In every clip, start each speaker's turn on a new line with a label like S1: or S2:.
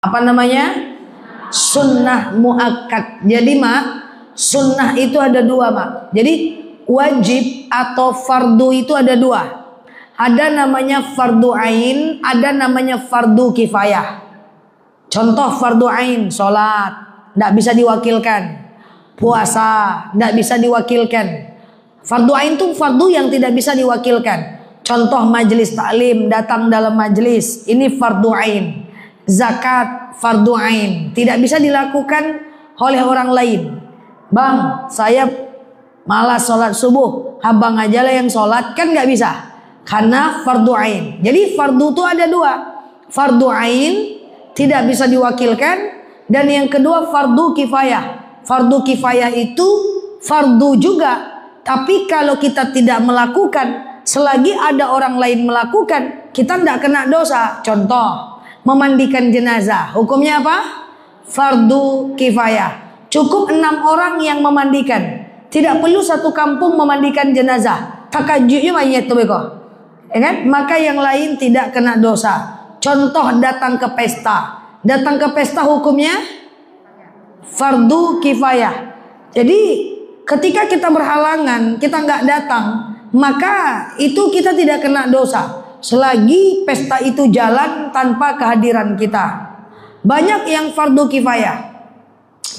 S1: Apa namanya? Sunnah muakkad. Jadi mak, sunnah itu ada dua mak. Jadi wajib atau fardu itu ada dua. Ada namanya fardu ain, ada namanya fardu kifayah. Contoh fardu ain, sholat, tidak bisa diwakilkan. Puasa, tidak bisa diwakilkan. Fardu ain itu fardu yang tidak bisa diwakilkan. Contoh majelis taklim, datang dalam majelis, ini fardu ain. Zakat, fardu ain, tidak bisa dilakukan oleh orang lain. Bang, saya malas sholat subuh, abang aja lah yang sholat, kan nggak bisa, karena fardu ain. Jadi fardu itu ada dua, fardu ain tidak bisa diwakilkan, dan yang kedua fardu kifayah. Fardu kifayah itu fardu juga, tapi kalau kita tidak melakukan, selagi ada orang lain melakukan, kita tidak kena dosa. Contoh, memandikan jenazah, hukumnya apa? Fardu kifayah. Cukup 6 orang yang memandikan, tidak perlu satu kampung memandikan jenazah. Takajuknya mayat tuh beko, ya kan? Maka yang lain tidak kena dosa. Contoh, datang ke pesta. Datang ke pesta hukumnya fardu kifayah. Jadi ketika kita berhalangan, kita nggak datang, maka itu kita tidak kena dosa selagi pesta itu jalan tanpa kehadiran kita. Banyak yang fardu kifayah.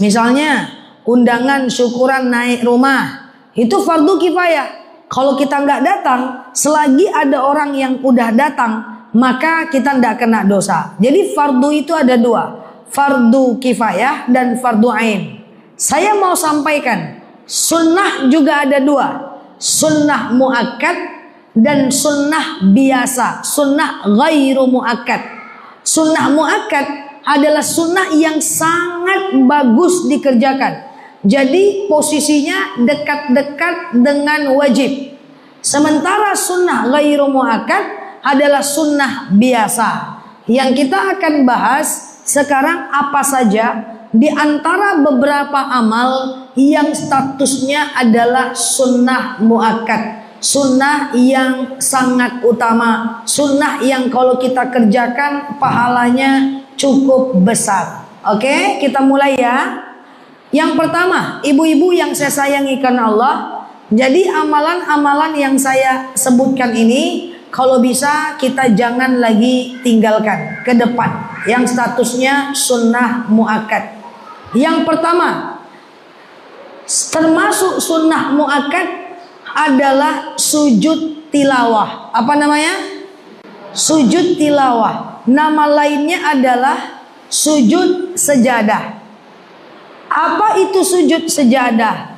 S1: Misalnya undangan syukuran naik rumah, itu fardu kifayah. Kalau kita nggak datang, selagi ada orang yang udah datang, maka kita tidak kena dosa. Jadi fardu itu ada dua, fardu kifayah dan fardu ain. Saya mau sampaikan, sunnah juga ada dua, sunnah muakkad dan sunnah biasa, sunnah ghairu muakkad. Sunnah muakkad adalah sunnah yang sangat bagus dikerjakan. Jadi posisinya dekat-dekat dengan wajib. Sementara sunnah ghairu muakkad adalah sunnah biasa. Yang kita akan bahas sekarang apa saja di antara beberapa amal yang statusnya adalah sunnah muakkad. Sunnah yang sangat utama, sunnah yang kalau kita kerjakan pahalanya cukup besar. Oke, kita mulai ya. Yang pertama, ibu-ibu yang saya sayangi karena Allah, jadi amalan-amalan yang saya sebutkan ini kalau bisa kita jangan lagi tinggalkan ke depan, yang statusnya sunnah muakkad. Yang pertama, termasuk sunnah muakkad adalah sujud tilawah. Apa namanya? Sujud tilawah. Nama lainnya adalah sujud sejadah. Apa itu sujud sejadah?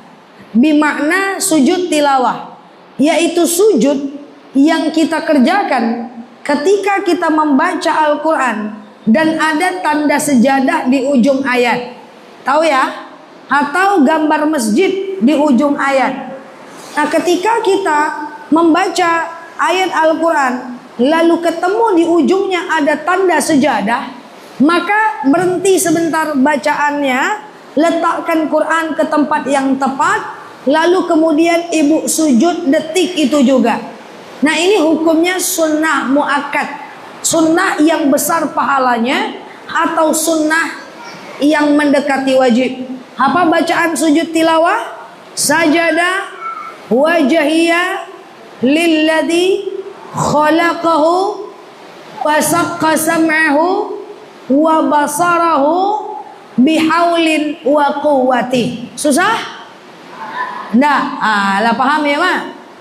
S1: Bimakna sujud tilawah, yaitu sujud yang kita kerjakan ketika kita membaca Al-Quran dan ada tanda sejadah di ujung ayat. Tahu ya? Atau gambar masjid di ujung ayat. Nah, ketika kita membaca ayat Al-Quran lalu ketemu di ujungnya ada tanda sejadah, maka berhenti sebentar bacaannya, letakkan Quran ke tempat yang tepat, lalu kemudian ibu sujud detik itu juga. Nah, ini hukumnya sunnah muakkad, sunnah yang besar pahalanya atau sunnah yang mendekati wajib. Apa bacaan sujud tilawah? Sajadah wajhiya lilladzi khalaqahu wa saqqa sam'ahu wa basarahu bihaulin wa quwwati. Susah? Nah, lah paham ya mak?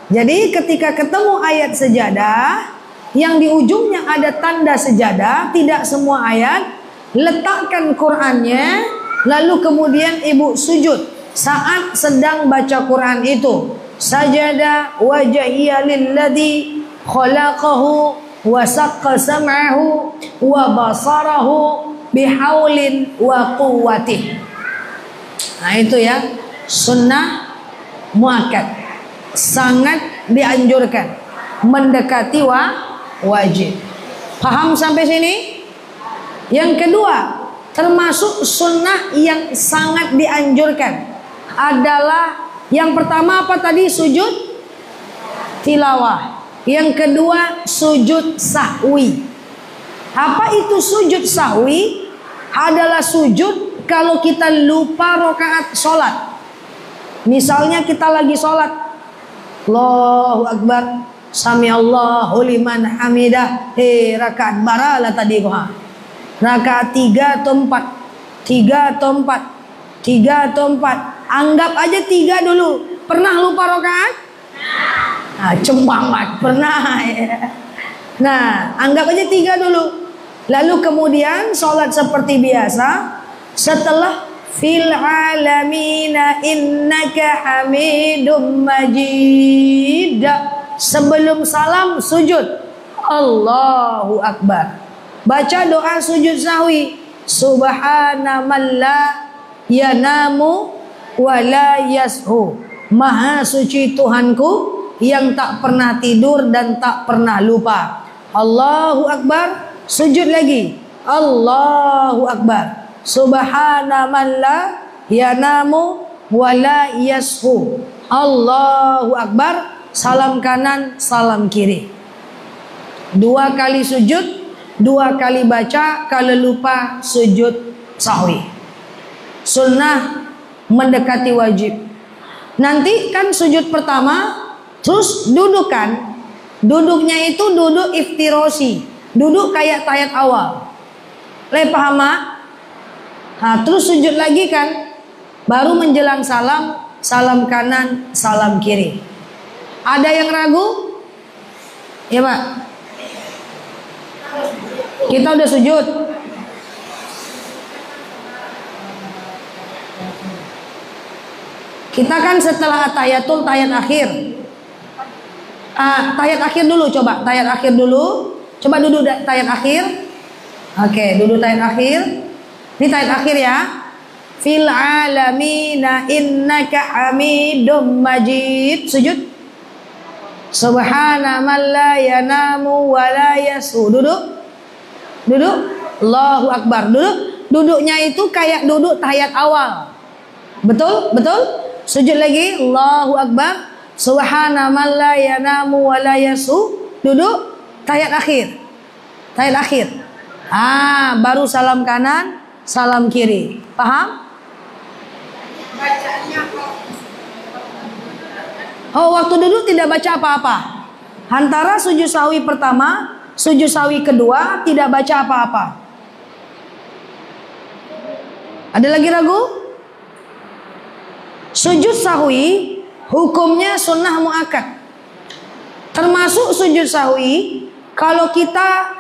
S1: Jadi ketika ketemu ayat sejadah yang di ujungnya ada tanda sejadah, tidak semua ayat, letakkan Qur'annya, lalu kemudian ibu sujud saat sedang baca Quran itu. Sajada wajhiya lilladzi khalaqahu wa saqqa sam'ahu wa basarahu bihaulin wa quwwati. Nah, itu ya sunnah muakkad, sangat dianjurkan, mendekati wajib. Paham sampai sini? Yang kedua, termasuk sunnah yang sangat dianjurkan adalah yang pertama apa tadi? Sujud tilawah. Yang kedua sujud sahwi. Apa itu sujud sahwi? adalah sujud kalau kita lupa rakaat sholat. Misalnya kita lagi sholat, Allahu Akbar, Sami Allahu liman hamidah, rakaat baralah tadi gua. Rakaat 3 atau 4, 3 atau 4, 3 atau 4. Anggap aja 3 dulu. Pernah lupa rakaat? Nah, cembang banget, pernah ya. Nah, anggap aja 3 dulu. Lalu kemudian sholat seperti biasa. Setelah fil alamina innaka hamidum majid, sebelum salam sujud Allahu Akbar. Baca doa sujud sahwi. Subhana man la yanamu wa la yashu. Maha suci Tuhanku yang tak pernah tidur dan tak pernah lupa. Allahu Akbar. Sujud lagi. Allahu Akbar. Subhana man la yanamu wa la yashu. Allahu Akbar. Salam kanan, salam kiri. 2 kali sujud, 2 kali baca. Kalau lupa sujud sahwi. Sunnah mendekati wajib. Nanti kan sujud pertama, terus duduk kan. Duduknya itu duduk iftirosi. Duduk kayak tahiyat awal. Paham mak? Nah, terus sujud lagi kan. Baru menjelang salam, salam kanan, salam kiri. Ada yang ragu? Ya Pak. Kita udah sujud. Kita kan setelah tahiyatul tahiyat akhir. Tahiyat akhir dulu coba. Tahiyat akhir dulu. Coba duduk tahiyat akhir. Oke, duduk tahiyat akhir. Ini tahiyat akhir ya. Fil alamina innaka hamidum majid. Sujud. Subhana man la yanamu wa la yasu. Duduk. Duduk. Allahu Akbar. Duduk. Duduknya itu kayak duduk tahiyat awal. Betul? Betul? Sujud lagi. Allahu Akbar. Subhana man la yanamu wa la yasu. Duduk. Tahiyat akhir. Tahiyat akhir. Baru salam kanan, salam kiri. Paham? Oh, waktu duduk tidak baca apa-apa. Antara sujud sahwi pertama, sujud sahwi kedua tidak baca apa-apa. Ada lagi ragu? Sujud sahwi hukumnya sunnah muakkad. Termasuk sujud sahwi kalau kita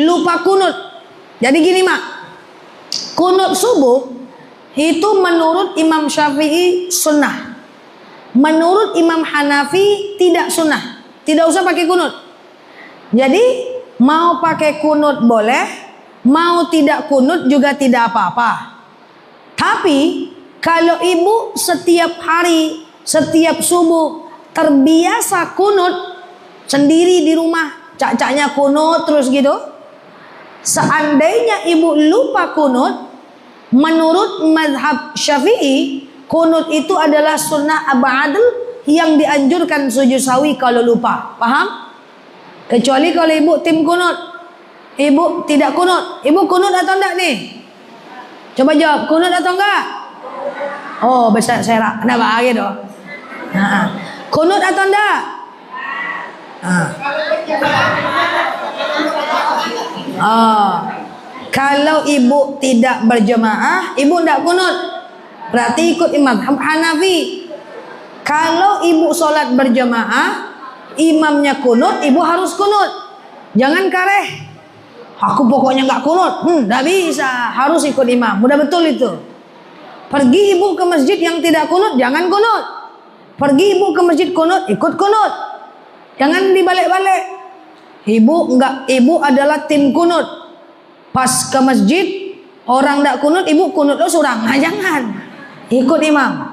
S1: lupa kunut. Jadi gini mak, kunut subuh itu menurut Imam Syafi'i sunnah. Menurut Imam Hanafi tidak sunnah. Tidak usah pakai kunut. Jadi mau pakai kunut boleh, mau tidak kunut juga tidak apa-apa. Tapi kalau ibu setiap hari, setiap subuh terbiasa kunut sendiri di rumah, cak-caknya kunut terus gitu. Seandainya ibu lupa kunut, menurut mazhab Syafi'i, kunut itu adalah sunnah abadul yang dianjurkan sujud sahwi kalau lupa. Paham? Kecuali kalau ibu tim kunut. Ibu tidak kunut. Ibu kunut atau enggak nih? Coba jawab, kunut atau enggak? Oh, besar serak. Nah, bahagia dong. Kunut atau enggak? Kalau ibu tidak berjemaah, ibu enggak kunut. Berarti ikut imam Hanafi. Kalau ibu sholat berjemaah, imamnya kunut, ibu harus kunut. Jangan kareh. Aku pokoknya enggak kunut. Enggak bisa. Harus ikut imam. Udah betul itu. Pergi ibu ke masjid yang tidak kunut, jangan kunut. Pergi ibu ke masjid kunut, ikut kunut. Jangan dibalik-balik. Ibu adalah tim kunut. Pas ke masjid, orang enggak kunut, ibu kunut lo surang. Nah, jangan. Ikut imam.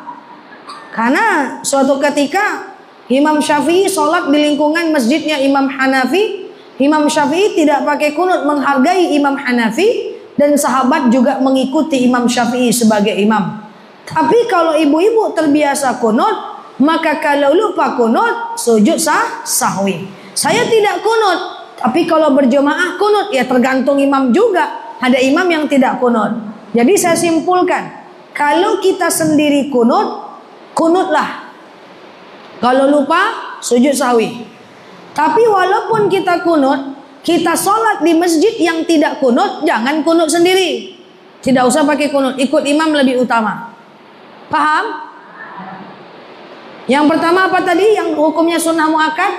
S1: Karena suatu ketika Imam Syafi'i sholat di lingkungan masjidnya Imam Hanafi. Imam Syafi'i tidak pakai kunut, menghargai Imam Hanafi. Dan sahabat juga mengikuti Imam Syafi'i sebagai imam. Tapi kalau ibu-ibu terbiasa kunut, maka kalau lupa kunut, sujud sahwi. Saya tidak kunut, tapi kalau berjemaah kunut, ya tergantung imam juga. ada imam yang tidak kunut. Jadi saya simpulkan, kalau kita sendiri kunut, kunutlah. Kalau lupa, sujud sahwi. Tapi walaupun kita kunut, kita sholat di masjid yang tidak kunut, jangan kunut sendiri. Tidak usah pakai kunut, ikut imam lebih utama. Paham? Yang pertama apa tadi? Yang hukumnya sunnah muakkad?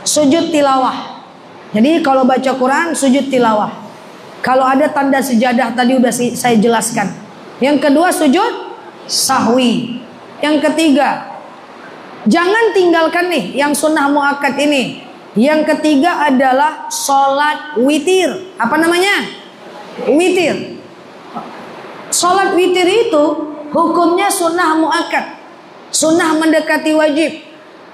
S1: Sujud tilawah. Jadi kalau baca Quran, sujud tilawah. Kalau ada tanda sejadah tadi udah saya jelaskan. Yang kedua sujud sahwi. Yang ketiga, jangan tinggalkan nih yang sunnah muakkad ini. Yang ketiga adalah sholat witir. Apa namanya? Witir. Sholat witir itu hukumnya sunnah muakkad. Sunnah mendekati wajib.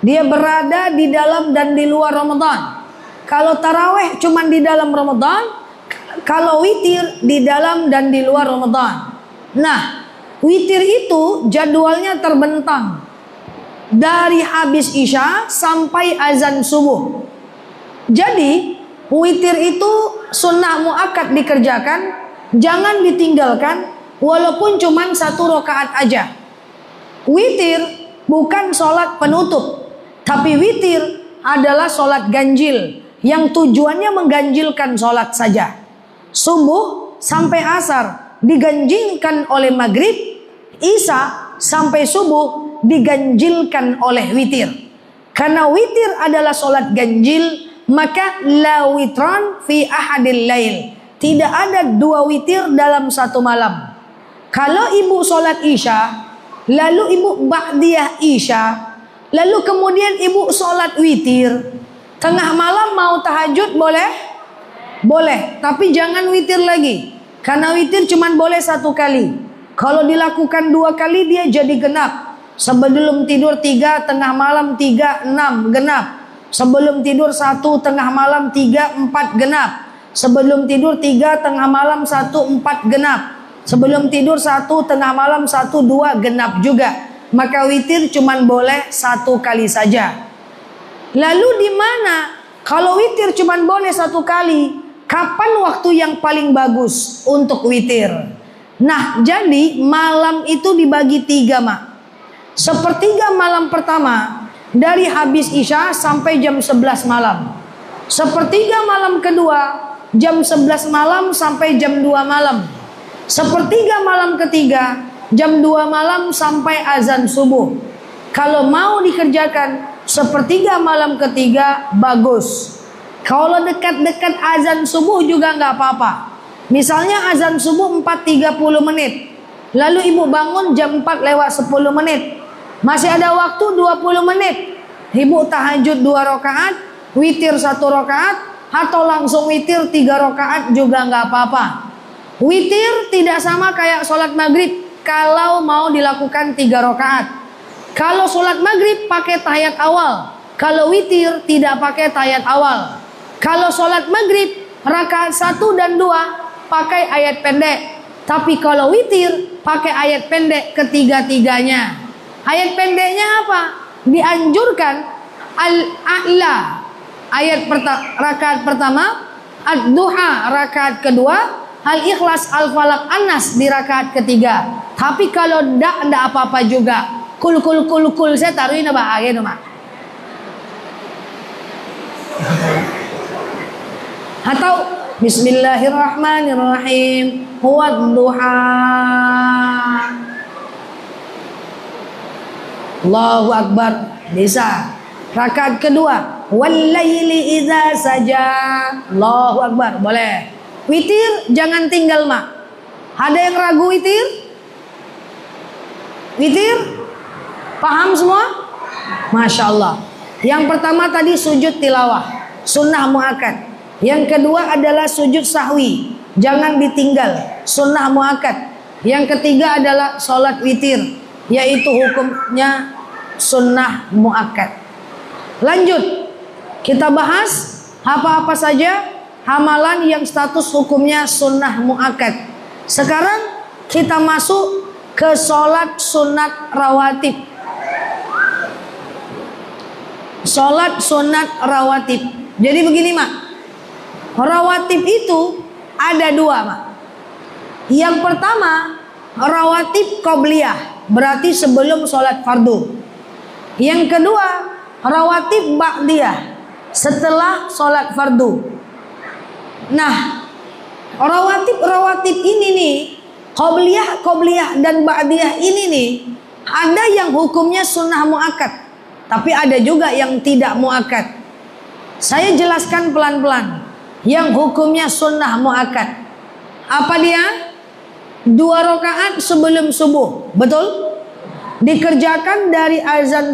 S1: Dia berada di dalam dan di luar Ramadan. Kalau taraweh cuma di dalam Ramadan. Kalau witir di dalam dan di luar Ramadan. Nah, witir itu jadwalnya terbentang dari habis Isya sampai azan subuh. Jadi witir itu sunnah muakkad dikerjakan, jangan ditinggalkan walaupun cuma 1 rakaat aja. Witir bukan sholat penutup, tapi witir adalah sholat ganjil yang tujuannya mengganjilkan sholat saja. Subuh sampai asar diganjilkan oleh maghrib, isya sampai subuh diganjilkan oleh witir. Karena witir adalah sholat ganjil, maka la witran fi ahadil lail. Tidak ada 2 witir dalam 1 malam. Kalau ibu sholat isya, lalu ibu ba'diyah isya, lalu kemudian ibu sholat witir, tengah malam mau tahajud boleh? Boleh, tapi jangan witir lagi. Karena witir cuma boleh 1 kali. Kalau dilakukan 2 kali dia jadi genap. Sebelum tidur 3, tengah malam 3, 6 genap. Sebelum tidur 1, tengah malam 3, 4 genap. Sebelum tidur 3, tengah malam 1, 4 genap. Sebelum tidur 1, tengah malam 1, 2 genap juga. Maka witir cuma boleh 1 kali saja. Lalu di mana? Kalau witir cuma boleh 1 kali, kapan waktu yang paling bagus untuk witir? Nah, jadi malam itu dibagi 3, Mak. Sepertiga malam pertama dari habis Isya sampai jam 11 malam. Sepertiga malam kedua jam 11 malam sampai jam 2 malam. Sepertiga malam ketiga jam 2 malam sampai azan subuh. Kalau mau dikerjakan sepertiga malam ketiga bagus. Kalau dekat-dekat azan subuh juga nggak apa-apa. Misalnya azan subuh 4.30 menit. Lalu ibu bangun jam 4 lewat 10 menit. Masih ada waktu 20 menit. Ibu tahajud 2 rakaat, witir 1 rakaat, atau langsung witir 3 rakaat juga nggak apa-apa. Witir tidak sama kayak sholat maghrib kalau mau dilakukan 3 rakaat. Kalau sholat maghrib pakai tahiyat awal. Kalau witir tidak pakai tahiyat awal. Kalau sholat maghrib rakaat 1 dan 2 pakai ayat pendek. Tapi kalau witir pakai ayat pendek ketiga-tiganya. Ayat pendeknya apa? Dianjurkan al-a'la ayat rakaat pertama, ad-duha rakaat kedua, al-ikhlas, al-falaq, an-nas di rakaat ketiga. Tapi kalau ndak apa-apa juga. Kul saya taruhin apa aja Mak. Atau bismillahirrahmanirrahim, huwadduha. Allahu akbar, bisa. Rakaat kedua, wallaili idza saja. Allahu akbar, boleh. Witir jangan tinggal, Mak. Ada yang ragu witir? Witir? Paham semua? Masya Allah. Yang pertama tadi sujud tilawah, sunnah muakkad. Yang kedua adalah sujud sahwi, jangan ditinggal, sunnah muakkad. Yang ketiga adalah sholat witir, yaitu hukumnya sunnah muakkad. Lanjut, kita bahas apa-apa saja amalan yang status hukumnya sunnah muakkad. Sekarang kita masuk ke sholat sunat rawatib. Sholat sunat rawatib. Jadi begini, Mak. Rawatib itu Ada dua, Mak. Yang pertama, rawatib qobliyah, berarti sebelum sholat fardu. Yang kedua, rawatib ba'diyah, setelah sholat fardu. Nah, rawatib ini nih, qobliyah dan ba'diyah ini nih, ada yang hukumnya sunnah muakkad, tapi ada juga yang tidak muakkad. Saya jelaskan pelan-pelan. Yang hukumnya sunnah muakkad, apa dia? 2 rakaat sebelum subuh, betul? Dikerjakan dari azan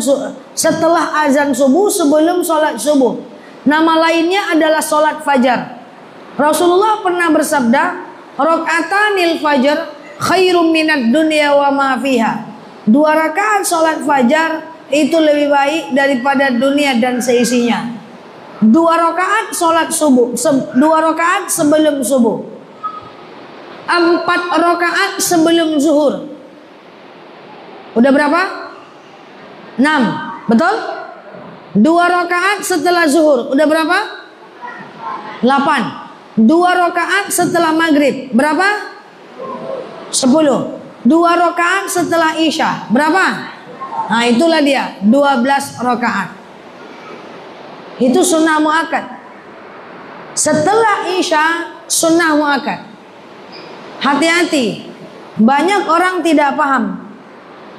S1: setelah azan subuh, sebelum sholat subuh. Nama lainnya adalah sholat fajar. Rasulullah pernah bersabda, rakaatanil fajr khairum minad dunya wa ma fiha. 2 rakaat sholat fajar itu lebih baik daripada dunia dan seisinya. 2 rakaat sholat subuh, 2 rakaat sebelum subuh, 4 rakaat sebelum zuhur. Udah berapa? 6, betul? 2 rakaat setelah zuhur, udah berapa? 8. 2 rakaat setelah maghrib, berapa? 10. 2 rakaat setelah isya, berapa? Nah, itulah dia, 12 rakaat. Itu sunnah muakkad. Setelah isya, sunnah muakkad. Hati-hati, banyak orang tidak paham.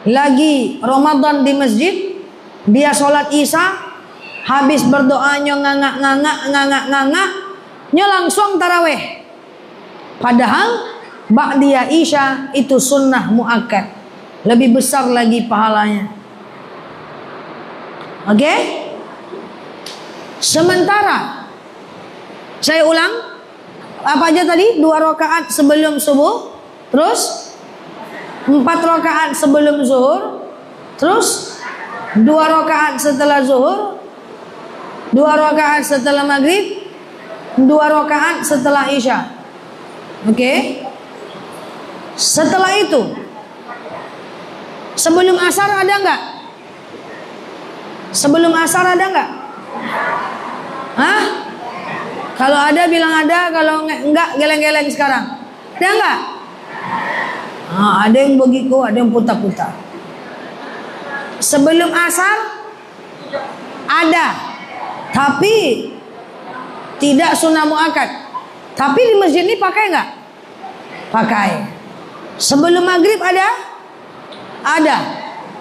S1: Lagi Ramadan di masjid, dia sholat isya, habis berdoanya ngangak, nya langsung taraweh. Padahal ba'diyah isya itu sunnah muakkad, lebih besar lagi pahalanya. Oke? Sementara saya ulang, apa aja tadi? 2 rakaat sebelum subuh, terus 4 rakaat sebelum zuhur, terus 2 rakaat setelah zuhur, 2 rakaat setelah maghrib, 2 rakaat setelah isya. Oke? Setelah itu, sebelum asar ada nggak? Sebelum asar ada nggak? Hah? Kalau ada bilang ada, kalau enggak geleng-geleng sekarang. Ada enggak? Nah, ada yang begitu, ada yang putar-putar. Sebelum asar ada, tapi tidak sunnah muakkad. Tapi di masjid ini pakai enggak? Pakai. Sebelum maghrib ada? Ada,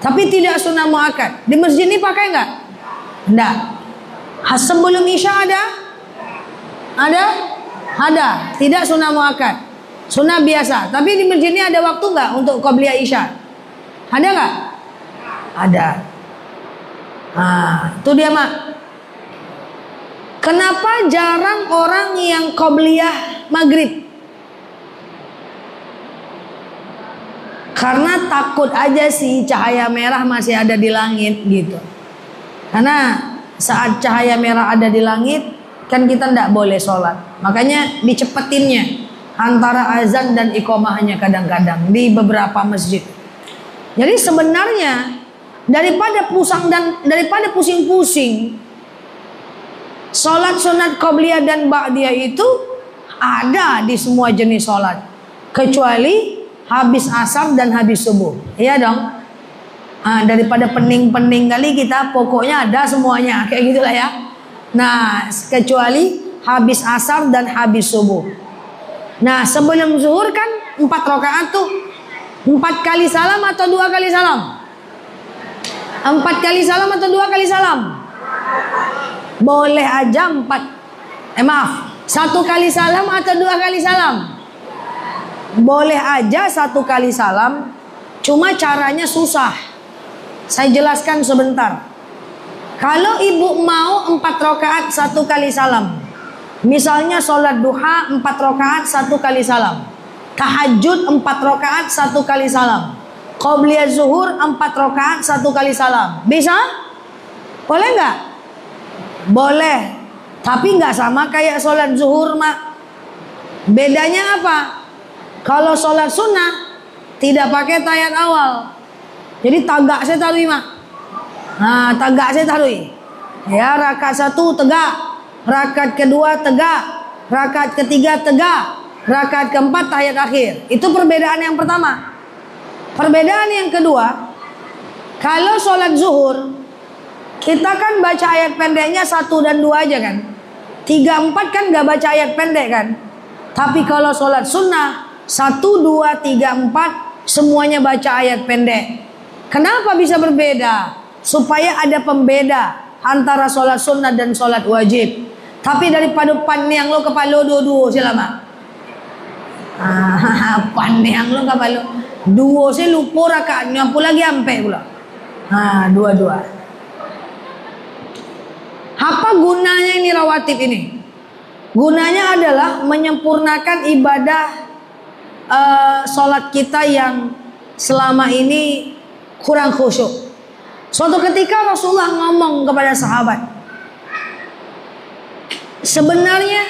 S1: tapi tidak sunnah muakkad. Di masjid ini pakai enggak? Enggak. Sebelum isya ada? Ada? Ada. Tidak sunnah muakkad, sunnah biasa. Tapi di masjid ini ada waktu nggak untuk qobliyah isya? Ada nggak? Ada. Nah, itu dia, Mak. Kenapa jarang orang yang qobliyah maghrib? Karena takut aja sih cahaya merah masih ada di langit gitu. Karena saat cahaya merah ada di langit, kan kita tidak boleh sholat. Makanya dicepetinnya antara azan dan iqomahnya kadang-kadang di beberapa masjid. Jadi sebenarnya daripada pusing-pusing, sholat sunat qobliyah dan ba'diyah itu ada di semua jenis sholat, kecuali habis asar dan habis subuh. Iya dong. Daripada pening-pening kali kita, pokoknya ada semuanya, kayak gitulah ya. Nah, kecuali habis asar dan habis subuh. Nah, sebelum zuhur kan 4 rakaat tuh. 4 kali salam atau 2 kali salam? 4 kali salam atau 2 kali salam? Boleh aja 1 kali salam atau 2 kali salam? Boleh aja 1 kali salam, cuma caranya susah. Saya jelaskan sebentar. Kalau ibu mau 4 rakaat 1 kali salam, misalnya sholat duha 4 rakaat 1 kali salam, tahajud 4 rakaat 1 kali salam, qobliyah zuhur 4 rakaat 1 kali salam, bisa? Boleh nggak? Boleh. Tapi nggak sama kayak sholat zuhur, Mak. Bedanya apa? Kalau sholat sunnah tidak pakai tahiyat awal, jadi tagak saya taruh, Mak. Nah, tagak saya taruh. Ya, rakaat 1 tegak, rakaat kedua tegak, rakaat ketiga tegak, Rakaat keempat tahiyat akhir. Itu perbedaan yang pertama. Perbedaan yang kedua, kalau sholat zuhur kita kan baca ayat pendeknya 1 dan 2 aja kan. 3, 4 kan gak baca ayat pendek kan. Tapi kalau sholat sunnah 1, 2, 3, 4 semuanya baca ayat pendek. Kenapa bisa berbeda? Supaya ada pembeda antara sholat sunnah dan sholat wajib. Tapi daripada panjang lo kepala dua-dua selama. Panjang lo kepala dua saya lupa rakaatnya pula lagi ampe pula. Dua-dua. Apa gunanya ini rawatib ini? Gunanya adalah menyempurnakan ibadah sholat kita yang selama ini kurang khusyuk. Suatu ketika Rasulullah ngomong kepada sahabat, sebenarnya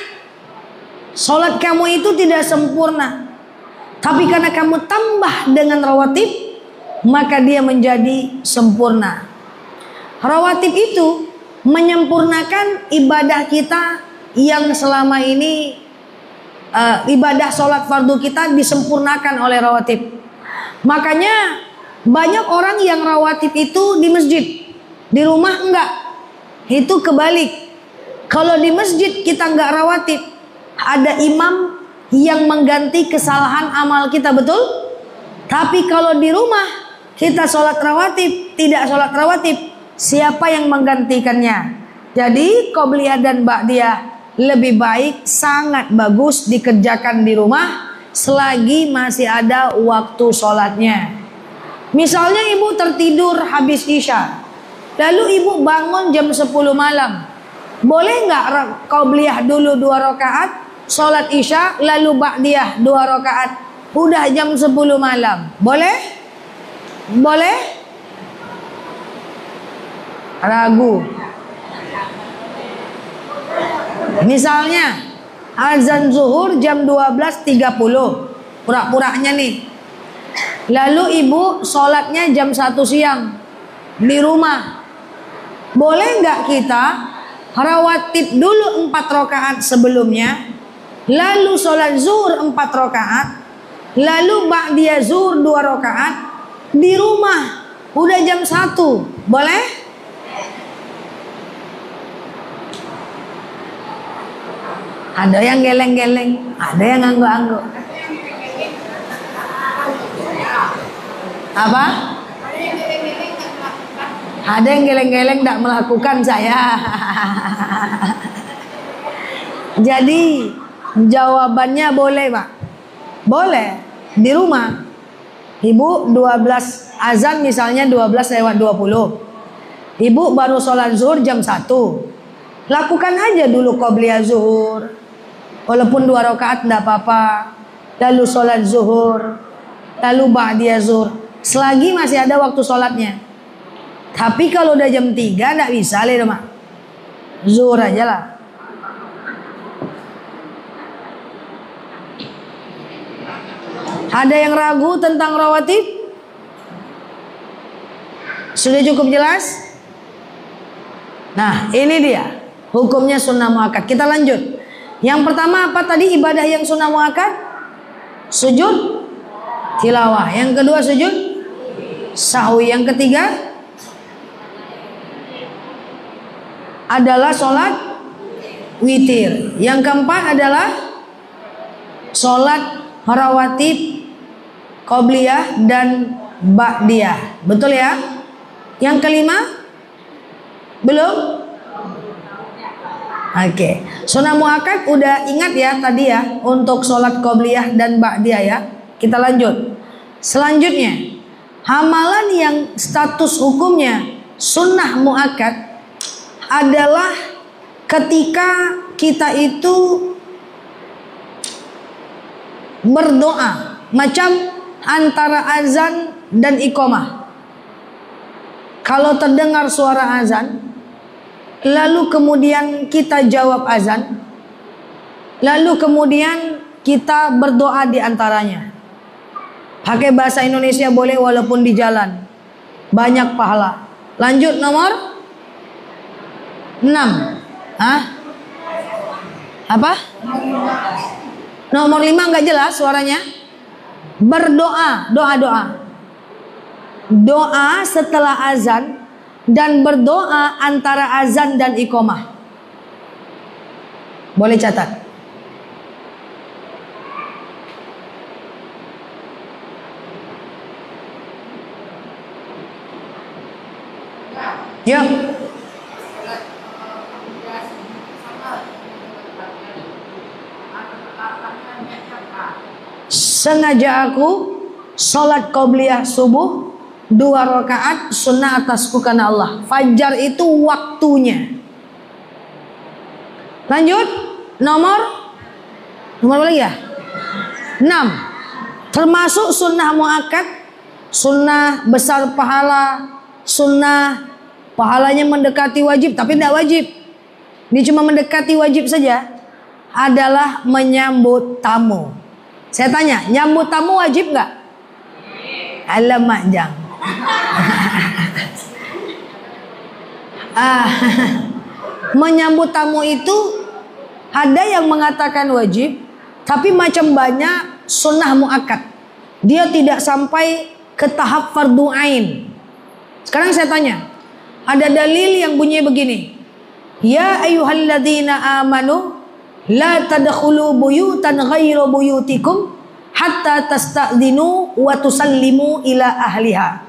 S1: sholat kamu itu tidak sempurna, tapi karena kamu tambah dengan rawatib, maka dia menjadi sempurna. Rawatib itu menyempurnakan ibadah kita yang selama ini ibadah sholat fardu kita disempurnakan oleh rawatib. Makanya banyak orang yang rawatib itu di masjid, di rumah enggak. Itu kebalik. Kalau di masjid kita enggak rawatib, ada imam yang mengganti kesalahan amal kita, betul? Tapi kalau di rumah kita sholat rawatib, tidak sholat rawatib, siapa yang menggantikannya? Jadi qobliyah dan ba'diyah lebih baik, sangat bagus dikerjakan di rumah selagi masih ada waktu sholatnya. Misalnya ibu tertidur habis isya, lalu ibu bangun jam 10 malam, boleh nggak qobliyah dulu 2 rakaat, sholat isya, lalu ba'diyah 2 rakaat? Udah jam 10 malam, boleh? Boleh? Ragu. Misalnya azan zuhur jam 12.30, pura-puranya nih. Lalu ibu sholatnya jam 1 siang di rumah. Boleh nggak kita rawatib dulu 4 rakaat sebelumnya, lalu sholat zuhur 4 rakaat, lalu ba'diyah zuhur 2 rakaat di rumah? Udah jam 1, boleh? Ada yang geleng-geleng, ada yang angguk-angguk. Apa? Ada yang geleng-geleng tidak melakukan saya. Jadi jawabannya boleh Pak. Boleh di rumah. Ibu 12 azan misalnya 12:20. Ibu baru sholat zuhur jam 1. Lakukan aja dulu qobliyah zuhur. Walaupun 2 rakaat tidak apa-apa. Lalu sholat zuhur, lalu ba'diyah zuhur, selagi masih ada waktu sholatnya. Tapi kalau udah jam 3 tidak bisa leh mak. Zuhur aja lah. Ada yang ragu tentang rawatib? Sudah cukup jelas? Nah ini dia hukumnya sunnah muakkad. Kita lanjut. Yang pertama apa tadi ibadah yang sunnah muakkad? Sujud tilawah. Yang kedua sujud sahwi. Yang ketiga adalah sholat witir. Yang keempat adalah sholat rawatib, qobliyah dan ba'diyah. Betul ya? Yang kelima belum? Oke. Sunnah muakkad udah ingat ya tadi ya untuk sholat qobliyah dan ba'diyah ya. Kita lanjut. Selanjutnya, amalan yang status hukumnya sunnah muakkad adalah ketika kita itu berdoa macam antara azan dan iqamah. Kalau terdengar suara azan, lalu kemudian kita jawab azan, lalu kemudian kita berdoa di antaranya. Pakai bahasa Indonesia boleh walaupun di jalan. Banyak pahala. Lanjut nomor 6. Hah? Apa? Nomor 5 nggak jelas suaranya. Berdoa, doa. Doa setelah azan dan berdoa antara azan dan iqamah. Boleh catat. Ya. Sengaja aku sholat qobliyah subuh 2 rakaat sunnah atasku karena Allah. Fajar itu waktunya. Lanjut. Nomor berapa lagi ya? 6. Termasuk sunnah muakkad, sunnah besar pahala, sunnah pahalanya mendekati wajib tapi tidak wajib. Ini cuma mendekati wajib saja. Adalah menyambut tamu. Saya tanya, nyambut tamu wajib nggak? Alamak jang. Menyambut tamu itu ada yang mengatakan wajib, tapi macam banyak sunnah muakkad. Dia tidak sampai ke tahap fardu ain. Sekarang saya tanya, ada dalil yang bunyi begini. Ya ayyuhalladzina amanu la tadkhulu buyutan ghairu buyutikum hatta tasta'dinu wa tusallimu ila ahliha.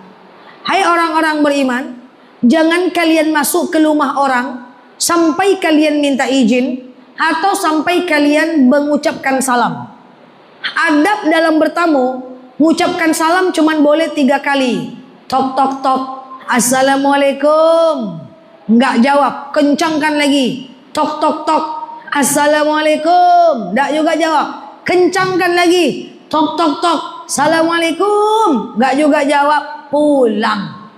S1: Hai orang-orang beriman, jangan kalian masuk ke rumah orang sampai kalian minta izin atau sampai kalian mengucapkan salam. Adab dalam bertamu, mengucapkan salam cuman boleh 3 kali. Tok tok tok. Assalamualaikum. Enggak jawab, kencangkan lagi. Tok tok tok. Assalamualaikum. Enggak juga jawab, kencangkan lagi. Tok tok tok. Assalamualaikum. Enggak juga jawab, pulang.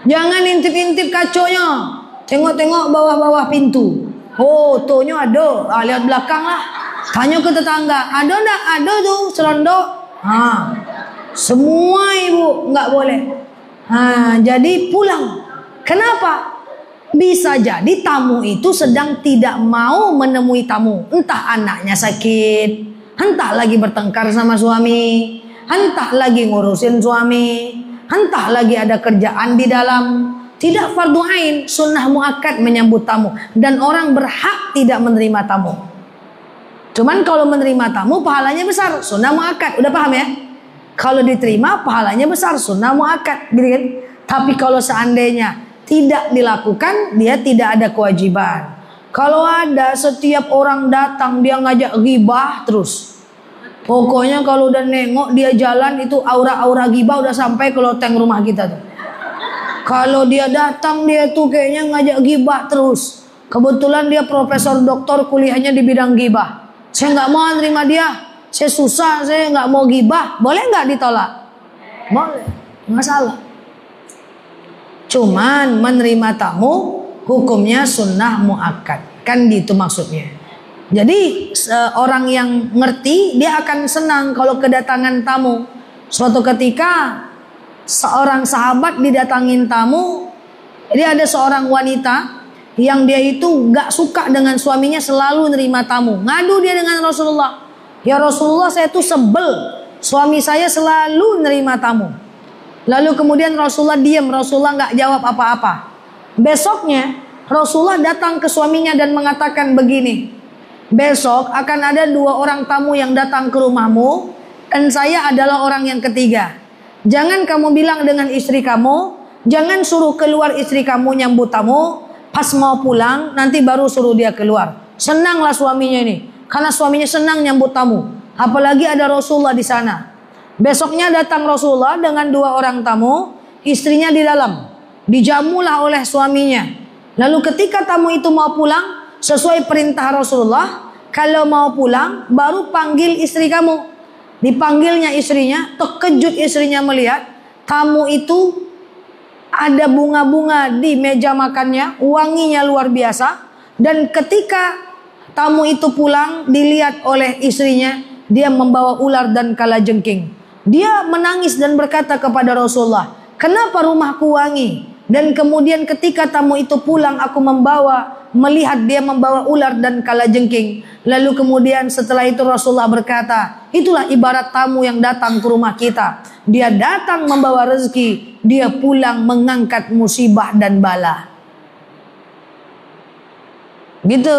S1: Jangan intip-intip kaconya. Tengok-tengok bawah-bawah pintu. Oh, tonya ada. Lihat belakang lah. Tanya ke tetangga, ada enggak? Ada tuh selondok. Semua ibu enggak boleh. Jadi pulang. Kenapa? Bisa jadi tamu itu sedang tidak mau menemui tamu. Entah anaknya sakit, entah lagi bertengkar sama suami, entah lagi ngurusin suami, entah lagi ada kerjaan di dalam. Tidak fardu ain, sunnah muakkad menyambut tamu. Dan orang berhak tidak menerima tamu. Cuman kalau menerima tamu pahalanya besar, sunnah muakkad. Udah paham ya? Kalau diterima pahalanya besar, sunnah muakkad, gitu kan? Tapi kalau seandainya tidak dilakukan, dia tidak ada kewajiban. Kalau ada setiap orang datang dia ngajak ghibah terus. Pokoknya kalau udah nengok dia jalan itu aura-aura ghibah udah sampai ke loteng rumah kita tuh. Kalau dia datang dia tuh kayaknya ngajak ghibah terus. Kebetulan dia profesor doktor kuliahnya di bidang ghibah. Saya nggak mau nerima dia. Saya susah, saya nggak mau ghibah. Boleh nggak ditolak? Boleh, nggak salah. Cuman menerima tamu hukumnya sunnah muakkad. Kan gitu maksudnya. Jadi orang yang ngerti dia akan senang kalau kedatangan tamu. Suatu ketika seorang sahabat didatangin tamu. Jadi ada seorang wanita yang dia itu gak suka dengan suaminya selalu nerima tamu. Ngadu dia dengan Rasulullah. Ya Rasulullah, saya tuh sebel. Suami saya selalu nerima tamu. Lalu kemudian Rasulullah diam, Rasulullah nggak jawab apa-apa. Besoknya Rasulullah datang ke suaminya dan mengatakan begini, besok akan ada 2 orang tamu yang datang ke rumahmu dan saya adalah orang yang ketiga. Jangan kamu bilang dengan istri kamu, jangan suruh keluar istri kamu nyambut tamu, pas mau pulang nanti baru suruh dia keluar. Senanglah suaminya ini, karena suaminya senang nyambut tamu. Apalagi ada Rasulullah di sana. Besoknya datang Rasulullah dengan 2 orang tamu, istrinya di dalam. Dijamulah oleh suaminya. Lalu ketika tamu itu mau pulang, sesuai perintah Rasulullah, kalau mau pulang baru panggil istri kamu. Dipanggilnya istrinya, terkejut istrinya melihat tamu itu ada bunga-bunga di meja makannya, wanginya luar biasa. Dan ketika tamu itu pulang, dilihat oleh istrinya, dia membawa ular dan kalajengking. Dia menangis dan berkata kepada Rasulullah, kenapa rumahku wangi? Dan kemudian ketika tamu itu pulang, aku melihat dia membawa ular dan kalajengking. Lalu kemudian setelah itu Rasulullah berkata, itulah ibarat tamu yang datang ke rumah kita. Dia datang membawa rezeki, dia pulang mengangkat musibah dan bala. Gitu.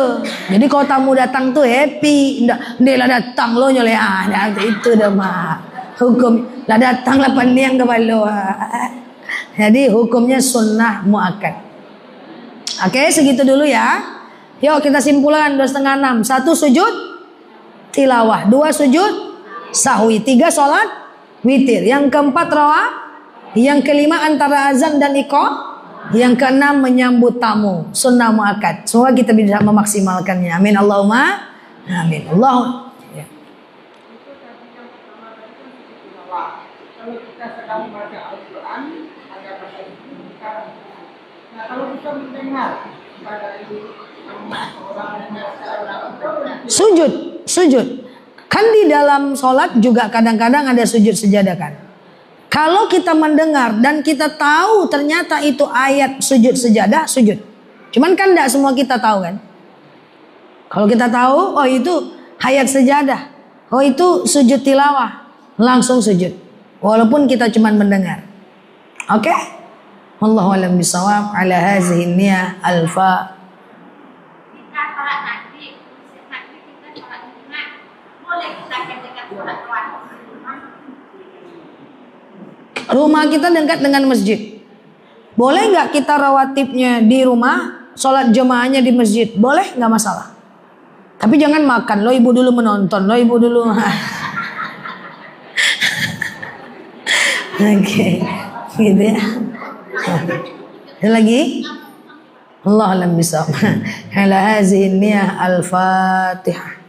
S1: Jadi kalau tamu datang tuh happy, dia lah datang lo nyoleh itu dah mah hukum lah datang lah pandiang ke balo. Jadi hukumnya sunnah muakkad. Oke, segitu dulu ya. Yuk kita simpulkan 5:30. 1 sujud tilawah, 2 sujud sahwi, 3 sholat witir, yang keempat rawah, yang kelima antara azan dan iqamah, yang keenam menyambut tamu, sunnah muakkad. Semoga kita bisa memaksimalkannya. Amin Allahumma amin. Allah. Ya.
S2: Kalau kita sedang baca Al-Quran, ada bahasa Ibu, nah kalau kita mendengar pada ibu
S1: Sujud. Kan di dalam sholat juga kadang-kadang ada sujud sejadah kan. Kalau kita mendengar dan kita tahu ternyata itu ayat sujud sejadah, sujud. Cuman kan tidak semua kita tahu kan. Kalau kita tahu, oh itu ayat sejadah, oh itu sujud tilawah, langsung sujud. Walaupun kita cuma mendengar. Oke? Wallahu a'lam bishawab. Ala hazihi niyah alfa.
S3: Kita sholat nanti kita sholat Jumat, boleh kita kerjakan sholat rawatib.
S1: Rumah kita dekat dengan masjid. Boleh nggak kita rawatibnya di rumah, sholat jemaahnya di masjid? Boleh, nggak masalah. Tapi jangan makan. Lo ibu dulu menonton, lo ibu dulu. Oke, gitu ya. Ada lagi? Allah alam bisawab. Ala hazihi niyah al-Fatihah.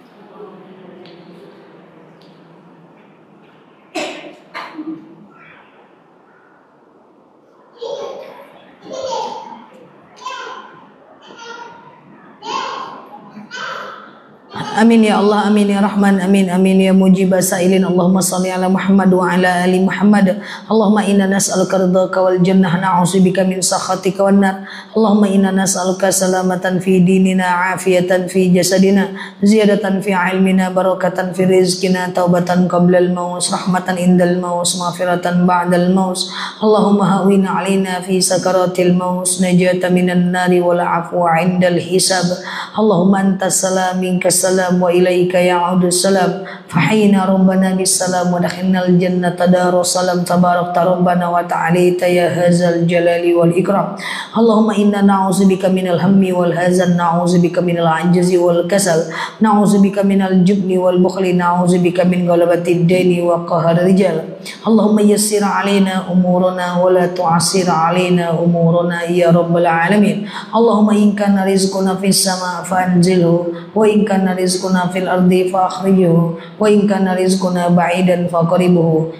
S1: Amin ya Allah, amin ya Rahman, amin amin ya mujibah sa'ilin. Allahumma salli ala Muhammad wa ala ali Muhammad. Allahumma inna nas'aluka ridhaka wal jannah, na'udzubika min sakhatika wan nar. Allahumma inna nas'aluka salamatan fi dinina, afiyatan fi jasadina, ziyadatan fi ilmina, barakatan fi rizqina, taubatan qabla al-maut, rahmatan indal maut, maghfiratan ba'dal maut. Allahumma hawwina 'alaina fi sakaratil maut, najatan minan nari wal 'afwa 'indal hisab. Allahumma antas salam minkas salam wa ilaika ya'udu salam. Fahina rabbana bisalam wa dakhinal jannata darus salam. Tabarakta rabbana wa ta'alita ya hazal jalali wal ikram. Allahumma inna na'udzubika minal hammi wal hazan, na'udzubika minal ajzi wal kasal, na'udzubika minal jubni wal bukhli, na'udzubika min ghalabati ad-daini wa qahri rijal. Allahumma yassir 'alaina umurana wa la tu'assir 'alaina umurana ya rabbal alamin. Allahumma in kana rizquna fis sama fanzilhu, wa in kana rizquna fil ardi fa akhrijhu, wa in kana rizquna ba'idan fa qaribuhu.